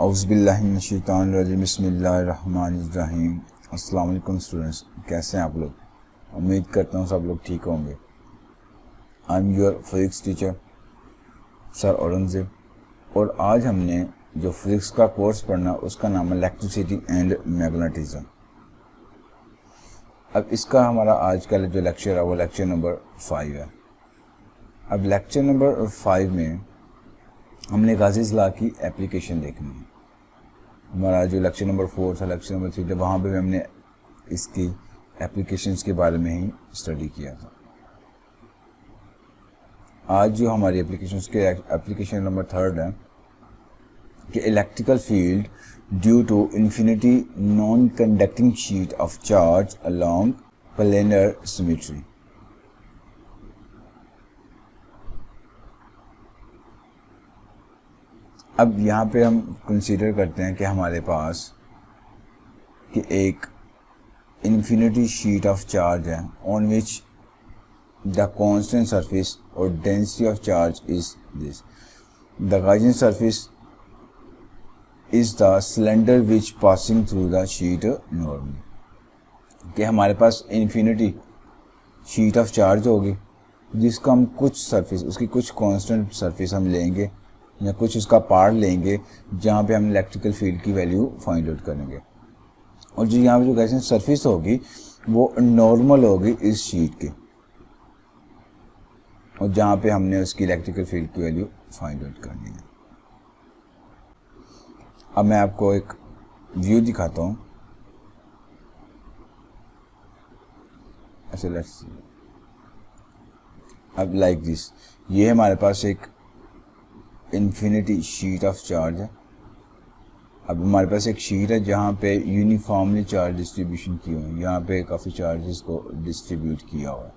औज़ुबिल्लाहिमिनश्शैतानिर्रजीम बिस्मिल्लाहिर्रहमानिर्रहीम। अस्सलाम वालेकुम स्टूडेंट्स, कैसे हैं आप लोग? उम्मीद करता हूँ सब लोग ठीक होंगे। I am your physics teacher sir Aurangzeb, और आज हमने जो फिजिक्स का कोर्स पढ़ना उसका नाम है इलेक्ट्रिसिटी एंड मैग्नेटिज्म। अब इसका हमारा आज का जो लेक्चर है वो लेक्चर नंबर 5 है। अब लेक्चर नंबर 5 में हमने गाज़ीज़ लॉ की एप्लीकेशन देखनी है। हमारा जो लेक्चर नंबर 4 था, लेक्चर नंबर 3 था, वहाँ पे हमने इसकी एप्लीकेशंस के बारे में ही स्टडी किया था। आज जो हमारी एप्लीकेशंस के एप्लीकेशन नंबर 3 है कि electrical field due to infinity non conducting sheet of charge along planar symmetry. अब यहाँ पे हम कंसीडर करते हैं कि हमारे पास कि एक इन्फिनिटी शीट ऑफ चार्ज है on which the constant surface और density of charge is this. The Gaussian surface is the cylinder which passing through the sheet normally. कि हमारे पास इन्फिनिटी शीट ऑफ चार्ज होगी जिसका हम कुछ सरफेस, उसकी कुछ कांस्टेंट सरफेस हम लेंगे या कुछ उसका पार्ट लेंगे जहाँ पे हम इलेक्ट्रिकल फील्ड की वैल्यू फाइंड आउट करेंगे। और जो यहाँ पे जो गैस सरफेस होगी वो नॉर्मल होगी इस शीट के, और जहाँ पे हमने उसकी इलेक्ट्रिकल फील्ड की वैल्यू फाइंड आउट करनी है। अब मैं आपको एक व्यू दिखाता हूँ। ऐसे लेट्स सी, अब लाइक दिस, ये हमारे पास एक इन्फिनिटी शीट ऑफ चार्ज है। अब हमारे पास एक शीट है जहाँ पे यूनिफॉर्मली चार्ज डिस्ट्रीब्यूशन की हुई है, यहाँ पे काफ़ी चार्जेस को डिस्ट्रीब्यूट किया हुआ है।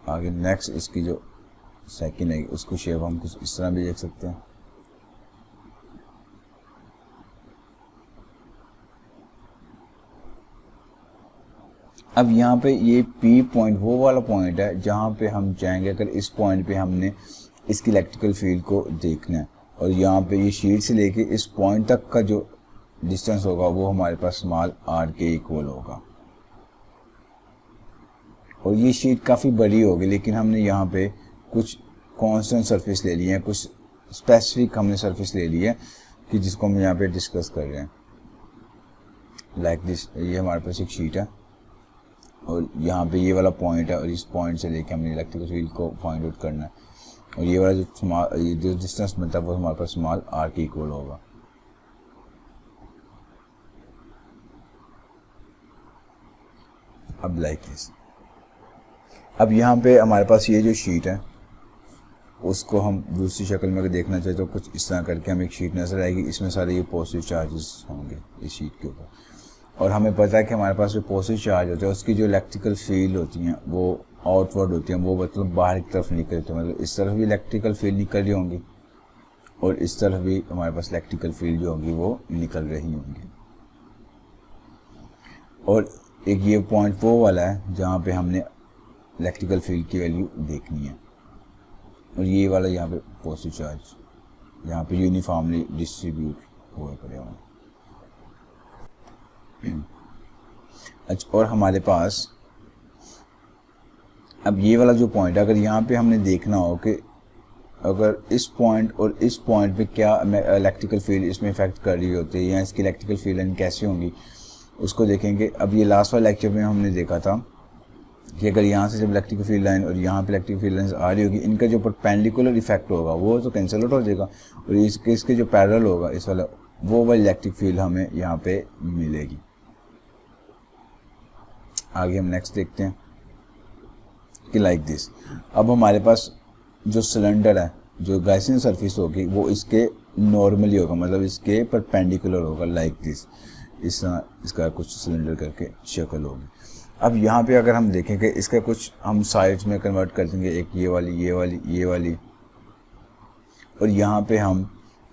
आगे नेक्स्ट इसकी जो सेकंड है उसको शेप हम कुछ इस तरह भी देख सकते हैं। अब यहाँ पे ये P पॉइंट वो वाला पॉइंट है जहाँ पे हम चाहेंगे अगर इस पॉइंट पे हमने इसकी इलेक्ट्रिकल फील्ड को देखना है, और यहाँ पे ये शीट से लेके इस पॉइंट तक का जो डिस्टेंस होगा वो हमारे पास स्मॉल r के इक्वल होगा। और ये शीट काफ़ी बड़ी होगी, लेकिन हमने यहाँ पे कुछ कांस्टेंट सरफेस ले लिए हैं, कुछ स्पेसिफिक हमने सरफेस ले ली है कि जिसको हम यहाँ पे डिस्कस कर रहे हैं। लाइक दिस, ये हमारे पास एक शीट है और यहाँ पे ये वाला पॉइंट है, और इस पॉइंट से लेके हमने इलेक्ट्रिकल फील्ड को फाइंड आउट करना है। और ये वाला जो डिस्टेंस बनता है वो हमारे पास स्मॉल r के इक्वल होगा। अब लाइक दिस, अब यहाँ पे हमारे पास ये जो शीट है उसको हम दूसरी शक्ल में अगर देखना चाहें तो कुछ इस तरह करके हमें एक शीट नजर आएगी। इसमें सारे ये पॉजिटिव चार्जेस होंगे इस शीट के ऊपर, और हमें पता है कि हमारे पास जो पॉजिटिव चार्ज होते हैं उसकी जो इलेक्ट्रिकल फील्ड होती हैं वो आउटवर्ड होती हैं, वो मतलब बाहर की तरफ निकलती है। मतलब इस तरफ भी इलेक्ट्रिकल फील्ड निकल रही होंगी और इस तरफ भी हमारे पास इलेक्ट्रिकल फील्ड जो होगी वो निकल रही होंगी। और एक ये पॉइंट वो वाला है जहाँ पे हमने इलेक्ट्रिकल फील्ड की वैल्यू देखनी है, और ये वाला यहाँ पे पॉजिटिव चार्ज यहाँ पे यूनिफॉर्मली डिस्ट्रीब्यूट हुए पड़े होंगे। अच्छा, और हमारे पास अब ये वाला जो पॉइंट है, अगर यहाँ पे हमने देखना हो कि अगर इस पॉइंट और इस पॉइंट पे क्या इलेक्ट्रिकल फील्ड इसमें इफेक्ट कर रही होती है या इसकी इलेक्ट्रिकल फील्ड कैसे होंगी उसको देखेंगे। अब ये लास्ट वाले लेक्चर में हमने देखा था कि अगर यहाँ से जब इलेक्ट्रिकल फील्ड लाइन और यहाँ पे इलेक्ट्रिकल फील्ड लाइन आ रही होगी, इनका जो परपेंडिकुलर इफेक्ट होगा वो तो कैंसिल आउट हो जाएगा, और इसके जो पैरेलल होगा इस वाला वो वाली इलेक्ट्रिक फील्ड हमें यहाँ पे मिलेगी। आगे हम नेक्स्ट देखते हैं कि लाइक दिस, अब हमारे पास जो सिलेंडर है, जो गैसियन सरफेस होगी वो इसके नॉर्मली होगा, मतलब इसके परपेंडिकुलर होगा। लाइक दिस, इसका कुछ सिलेंडर करके शक्ल होगी। अब यहाँ पे अगर हम देखें कि इसका कुछ हम साइड्स में कन्वर्ट कर देंगे, एक ये वाली, ये वाली, ये वाली, और यहाँ पे हम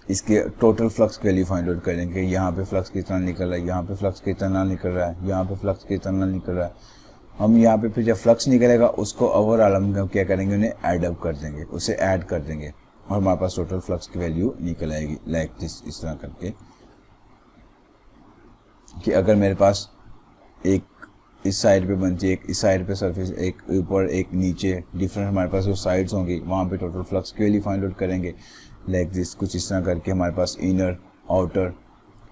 इसके टोटल फ्लक्स की वैल्यू फाइंड आउट करेंगे। यहाँ पे फ्लक्स कितना निकल रहा है, यहाँ पे फ्लक्स कितना निकल रहा है, यहाँ पे फ्लक्स कितना निकल रहा है। हम यहाँ पे फिर जब फ्लक्स निकलेगा उसको ओवरऑल हम क्या करेंगे, उन्हें एड अप कर देंगे, उसे ऐड कर देंगे, और हमारे पास टोटल फ्लक्स की वैल्यू निकल आएगी लाइक दिस, इस तरह करके कि अगर मेरे पास एक इस साइड पे बनती है, एक इस साइड पे सरफेस, एक ऊपर एक नीचे, डिफरेंट हमारे पास जो साइड्स होंगी वहाँ पे टोटल फ्लक्स की वैल्यू फाइंड आउट करेंगे लाइक दिस, कुछ इस तरह करके हमारे पास इनर, आउटर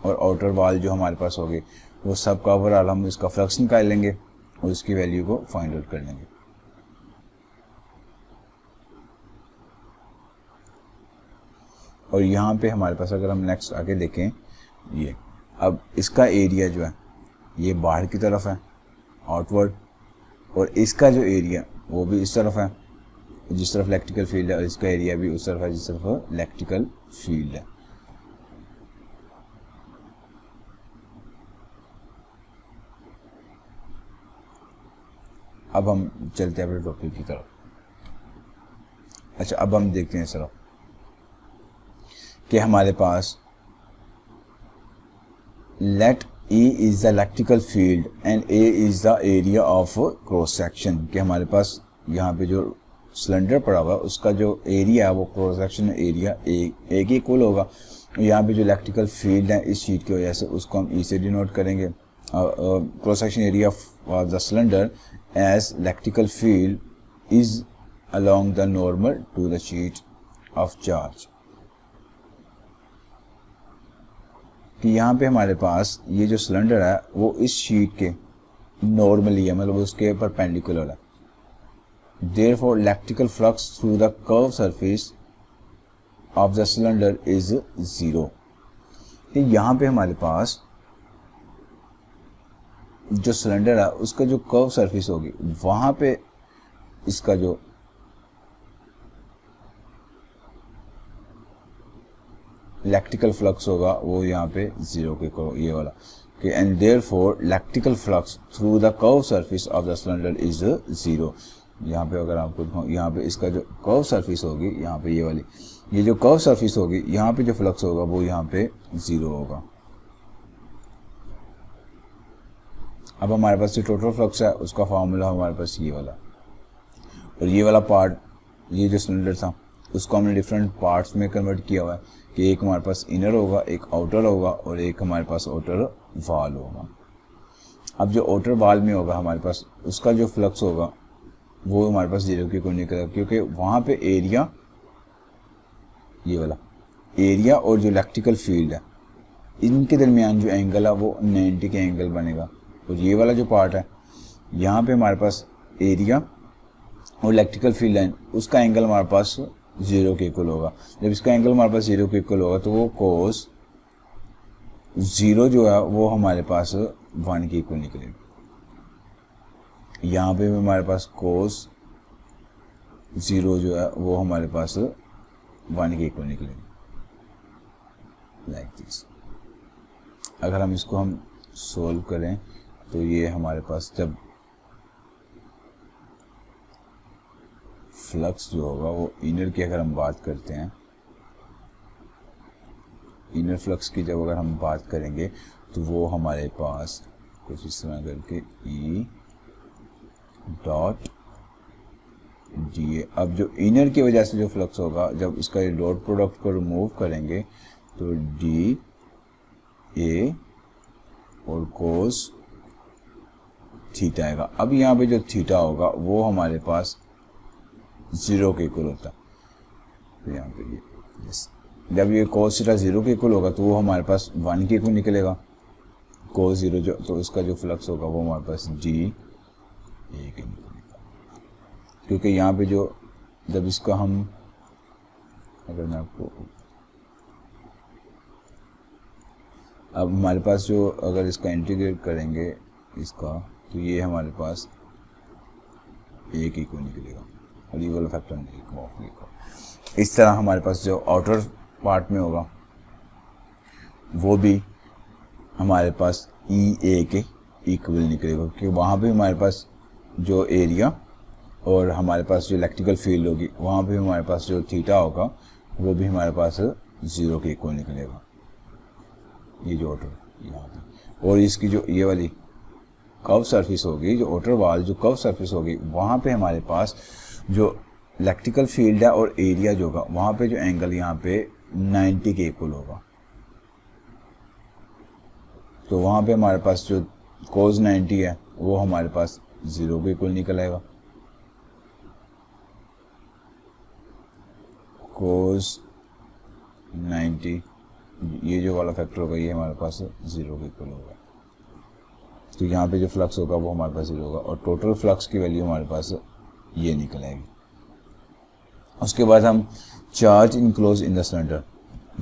और आउटर वाल जो हमारे पास होगी वो सब का ओवरऑल हम इसका फ्लक्स निकाल लेंगे और उसकी वैल्यू को फाइंड आउट कर लेंगे। और यहाँ पे हमारे पास अगर हम नेक्स्ट आगे देखें, ये अब इसका एरिया जो है ये बाहर की तरफ है आउटवर्ड, और इसका जो एरिया वो भी इस तरफ है जिस तरफ इलेक्ट्रिकल फील्ड है, और इसका एरिया भी उस तरफ है जिस तरफ इलेक्ट्रिकल फील्ड है। अब हम चलते हैं अपने टॉपिक की तरफ। अच्छा, अब हम देखते हैं सर कि हमारे पास late E is the electrical field and A is the area of cross section, कि हमारे पास यहाँ पे जो सिलेंडर पड़ा हुआ है उसका जो एरिया है वो क्रॉस सेक्शन एरिया एक ही इक्वल होगा। यहाँ पे जो इलेक्ट्रिकल फील्ड है इस शीट की वजह से उसको हम E से डिनोट करेंगे। Cross section area of the cylinder as electrical field is along the normal to the sheet of charge, कि यहाँ पे हमारे पास ये जो सिलेंडर है वो इस शीट के नॉर्मली है, मतलब उसके परपेंडिकुलर है। Therefore electrical flux through the curve surface of the cylinder is 0। कि यहाँ पे हमारे पास जो सिलेंडर है उसका जो कर्व सरफेस होगी वहाँ पे इसका जो इलेक्ट्रिकल फ्लक्स होगा वो यहाँ पे 0 के ये वाला कि and therefore electrical flux through the curve surface of the cylinder is 0। यहाँ पे अगर आपको यहाँ पे इसका जो कर्व सरफेस होगी यहाँ पे ये वाली, ये जो कर्व सरफेस होगी यहाँ पे जो फ्लक्स होगा वो यहाँ पे 0 होगा। अब हमारे पास जो टोटल फ्लक्स है उसका फार्मूला हमारे पास ये वाला, और ये वाला पार्ट, ये जो सिलेंडर था उसको हमने डिफरेंट पार्ट्स में कन्वर्ट किया हुआ है कि एक हमारे पास इनर होगा, एक आउटर होगा और एक हमारे पास आउटर वाल होगा। अब जो आउटर वाल में होगा हमारे पास उसका जो फ्लक्स होगा वो हमारे पास 0 की कोई निकलेगा, क्योंकि वहाँ पे एरिया, ये वाला एरिया और जो इलेक्ट्रिकल फील्ड है इनके दरमियान जो एंगल है वो 90 के एंगल बनेगा। और ये वाला जो पार्ट है यहाँ पे हमारे पास एरिया और इलेक्ट्रिकल फील्ड है उसका एंगल हमारे पास 0 के इक्वल होगा। जब इसका एंगल हमारे पास 0 के इक्वल होगा तो वो कोस 0 जो है वो हमारे पास 1 के इक्वल निकलेगा। यहाँ पे भी हमारे पास कोस 0 जो है वो हमारे पास 1 के इक्वल निकलेगा लाइक दिस। अगर हम इसको हम सोल्व करें तो ये हमारे पास जब फ्लक्स जो होगा वो इनर की अगर हम बात करते हैं, इनर फ्लक्स की जब अगर हम बात करेंगे तो वो हमारे पास कुछ इस तरह करके E डॉट डी। अब जो इनर की वजह से जो फ्लक्स होगा जब इसका ये डॉट प्रोडक्ट को रिमूव करेंगे तो डी ए और कोस थीटा आएगा। अब यहाँ पे जो थीटा होगा वो हमारे पास 0 के इक्वल होता है। तो यहाँ पे ये जब ये कोस थीटा 0 के इक्वल होगा तो वो हमारे पास 1 के इक्वल निकलेगा कोस 0 जो, तो इसका जो फ्लक्स होगा वो हमारे पास डी ए के निकलेगा। क्योंकि यहाँ पे जो जब इसका हम, अगर मैं आपको अब हमारे पास जो अगर इसका इंटीग्रेट करेंगे इसका तो ये हमारे पास 1 के इक्वल निकलेगा और ये वाला फैक्टर नहीं। इस तरह हमारे पास जो आउटर पार्ट में होगा वो भी हमारे पास ई ए के इक्वल निकलेगा, क्योंकि वहाँ पे हमारे पास जो एरिया और हमारे पास जो इलेक्ट्रिकल फील्ड होगी वहाँ पे हमारे पास जो थीटा होगा वो भी हमारे पास 0 के इक्वल निकलेगा। ये जो आउटर यहाँ पे, और इसकी जो ये वाली कर्व सरफेस होगी, जो आउटर वाल जो कर्व सरफेस होगी वहाँ पे हमारे पास जो इलेक्ट्रिकल फील्ड है और एरिया जो होगा वहाँ पे जो एंगल यहाँ पे 90 के इक्वल होगा, तो वहाँ पे हमारे पास जो cos 90 है वो हमारे पास 0 के इक्वल निकल आएगा। cos 90 ये जो वाला फैक्टर होगा ये हमारे पास 0 के इक्वल होगा, तो यहाँ पे जो फ्लक्स होगा वो हमारे पास 0 होगा और टोटल फ्लक्स की वैल्यू हमारे पास ये निकल आएगी। उसके बाद हम charge enclose in the cylinder,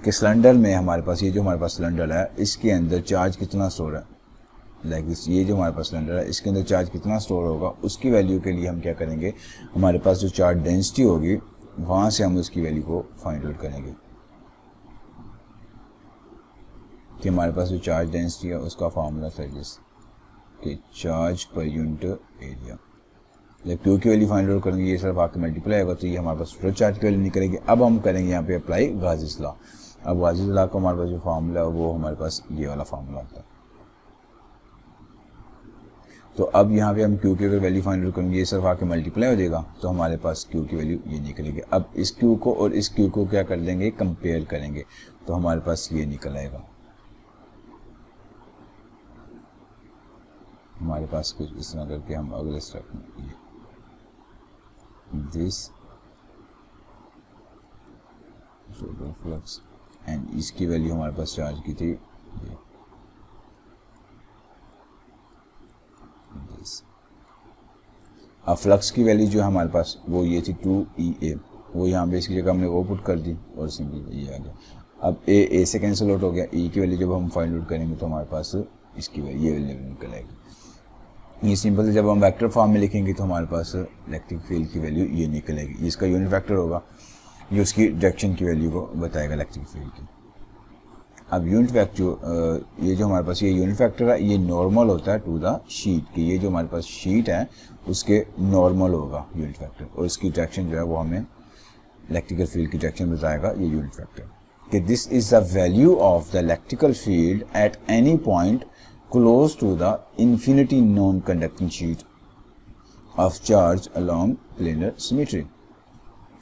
कि सिलेंडर में हमारे पास ये जो हमारे पास सिलेंडर है इसके अंदर चार्ज कितना स्टोर है, लाइक दिस, ये जो हमारे पास सिलेंडर है इसके अंदर चार्ज कितना स्टोर होगा उसकी वैल्यू के लिए हम क्या करेंगे, हमारे पास जो चार्ज डेंसिटी होगी वहाँ से हम उसकी वैल्यू को फाइंड आउट करेंगे कि हमारे पास जो चार्ज डेंसिटी है उसका फार्मूला था जिस कि चार्ज पर यूनिट एरिया, जब क्यू की वैल्यू फाइंड आउट करेंगे ये सिर्फ आके मल्टीप्लाई होगा तो ये हमारे पास टोटल चार्ज की वैल्यू निकलेगी। अब हम करेंगे यहाँ पे अप्लाई गाज़ीज़ लॉ। अब गाज़ीज़ लॉ का हमारे पास जो फार्मूला है वो हमारे पास ये वाला फार्मूला होता है। तो अब यहाँ पे हम क्यू की अगर वैल्यू फाइंड आउट करेंगे ये सिर्फ आके मल्टीप्लाई हो जाएगा तो हमारे पास क्यू की वैल्यू ये निकलेगी। अब इस क्यू को और इस क्यू को क्या कर देंगे, कंपेयर करेंगे तो हमारे पास ये निकल आएगा। हमारे पास कुछ इस तरह करके हम अगले स्टेप में दिस टोटल फ्लक्स एंड इसकी वैल्यू हमारे पास चार्ज की थी ये दिस। अब फ्लक्स की वैल्यू जो है हमारे पास वो ये थी 2EA, वो यहाँ पे इसकी जगह हमने वो पुट कर दी और सिंपल ये आ गया। अब ए से कैंसिल आउट हो गया, ई की वैल्यू जब हम फाइंड आउट करेंगे तो हमारे पास इसकी वैल्यू ये वैल्यू निकल आएगी। ये सिंपल जब हम वेक्टर फॉर्म में लिखेंगे तो हमारे पास इलेक्ट्रिक फील्ड की वैल्यू ये निकलेगी। ये इसका यूनिट वेक्टर होगा, ये उसकी डायरेक्शन की वैल्यू को बताएगा इलेक्ट्रिक फील्ड की। अब यूनिट वेक्टर ये जो हमारे पास ये यूनिट वेक्टर है ये नॉर्मल होता है टू द शीट, कि ये जो हमारे पास शीट है उसके नॉर्मल होगा यूनिट वेक्टर और इसकी डायरेक्शन जो है वो हमें इलेक्ट्रिकल फील्ड की डायरेक्शन बताएगा ये यूनिट वेक्टर, कि this is the value of the electrical field at any point close to the infinity non-conducting sheet of charge along planar symmetry,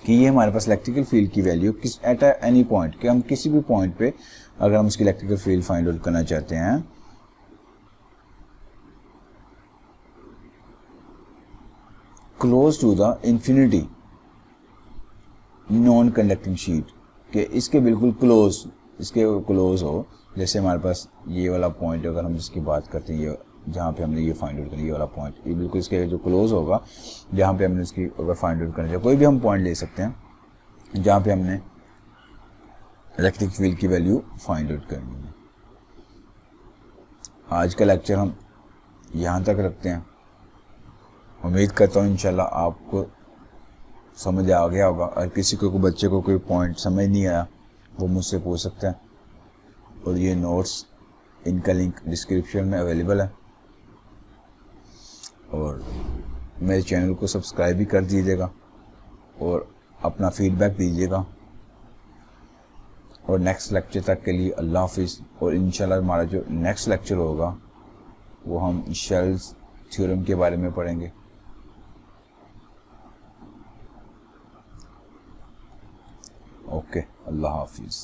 कि ये हमारे पास इलेक्ट्रिकल फील्ड की वैल्यू किस एट एनी पॉइंट, कि हम किसी भी पॉइंट पे अगर हम उसकी इलेक्ट्रिकल फील्ड फाइंड आउट करना चाहते हैं close to the infinity non conducting sheet, कि इसके बिल्कुल क्लोज, इसके क्लोज हो। जैसे हमारे पास ये वाला पॉइंट अगर हम इसकी बात करते हैं ये जहाँ पे हमने ये फाइंड आउट करी, ये वाला पॉइंट ये बिल्कुल इसके जो क्लोज होगा जहाँ पे हमने इसकी अगर फाइंड आउट करना चाहिए, कोई भी हम पॉइंट ले सकते हैं जहाँ पे हमने इलेक्ट्रिक फील्ड की वैल्यू फाइंड आउट करनी है। आज का लेक्चर हम यहाँ तक रखते हैं। उम्मीद करता हूँ इंशाल्लाह आपको समझ आ गया होगा, और किसी को बच्चे को कोई पॉइंट समझ नहीं आया वो मुझसे पूछ सकता है, और ये नोट्स इनका लिंक डिस्क्रिप्शन में अवेलेबल है। और मेरे चैनल को सब्सक्राइब भी कर दीजिएगा और अपना फीडबैक दीजिएगा। और नेक्स्ट लेक्चर तक के लिए अल्लाह हाफिज़। और इंशाल्लाह हमारा जो नेक्स्ट लेक्चर होगा वो हम शेल्स थ्योरम के बारे में पढ़ेंगे। ओके, अल्लाह हाफिज़।